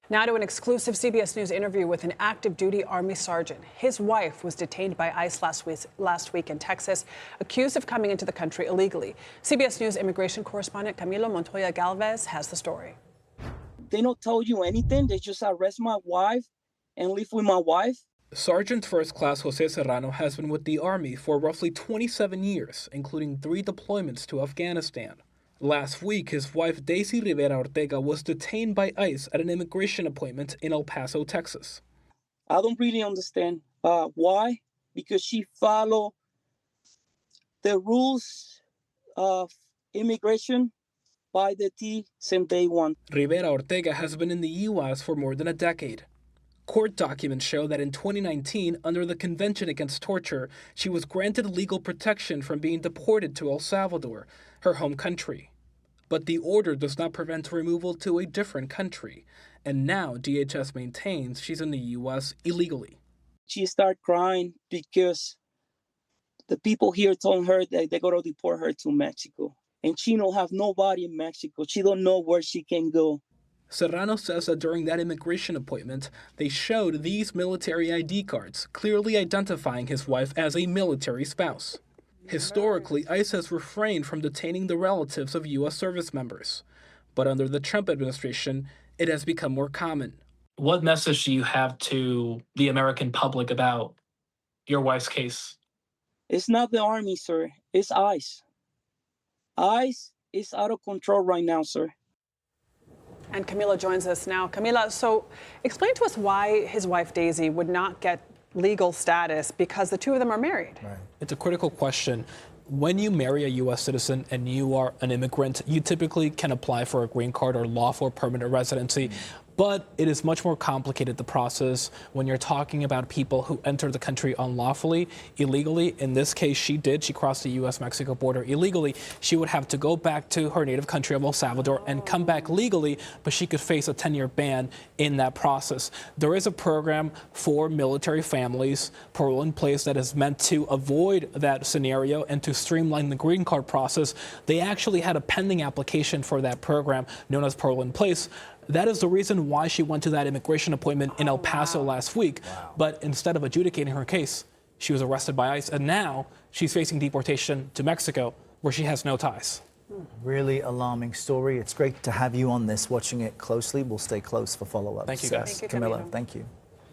Now to an exclusive CBS News interview with an active duty Army sergeant. His wife was detained by ICE last week in Texas, accused of coming into the country illegally. CBS News immigration correspondent Camilo Montoya-Galvez has the story. They don't tell you anything. They just arrest my wife and live with my wife. Sergeant First Class Jose Serrano has been with the Army for roughly 27 years, including 3 deployments to Afghanistan. Last week, his wife Daisy Rivera Ortega was detained by ICE at an immigration appointment in El Paso, Texas. I don't really understand why, because she followed the rules of immigration by the T since day one. Rivera Ortega has been in the U.S. for more than a decade. Court documents show that in 2019, under the Convention Against Torture, she was granted legal protection from being deported to El Salvador, her home country. But the order does not prevent removal to a different country, and now DHS maintains she's in the U.S. illegally. She started crying because the people here told her that they're going to deport her to Mexico, and she don't have nobody in Mexico. She don't know where she can go. Serrano says that during that immigration appointment, they showed these military ID cards, clearly identifying his wife as a military spouse. Historically, ICE has refrained from detaining the relatives of U.S. service members, but under the Trump administration, it has become more common. What message do you have to the American public about your wife's case? It's not the Army, sir. It's ICE. ICE is out of control right now, sir. And Camila joins us now. Camila, so explain to us why his wife Daisy would not get legal status, because the two of them are married. Right. It's a critical question. When you marry a U.S. citizen and you are an immigrant, you typically can apply for a green card or lawful permanent residency. But it is much more complicated, the process, when you're talking about people who enter the country unlawfully, illegally. In this case, she did. She crossed the U.S.-Mexico border illegally. She would have to go back to her native country of El Salvador and come back legally, but she could face a 10-year ban in that process. There is a program for military families, parole in place, that is meant to avoid that scenario and to streamline the green card process. They actually had a pending application for that program known as parole in place. That is the reason why she went to that immigration appointment in El Paso last week. But instead of adjudicating her case, she was arrested by ICE, and now she's facing deportation to Mexico, where she has no ties. Really alarming story. It's great to have you on this, watching it closely. We'll stay close for follow-ups. Thank you, guys. Thank you, Camilo, Camilo. thank you.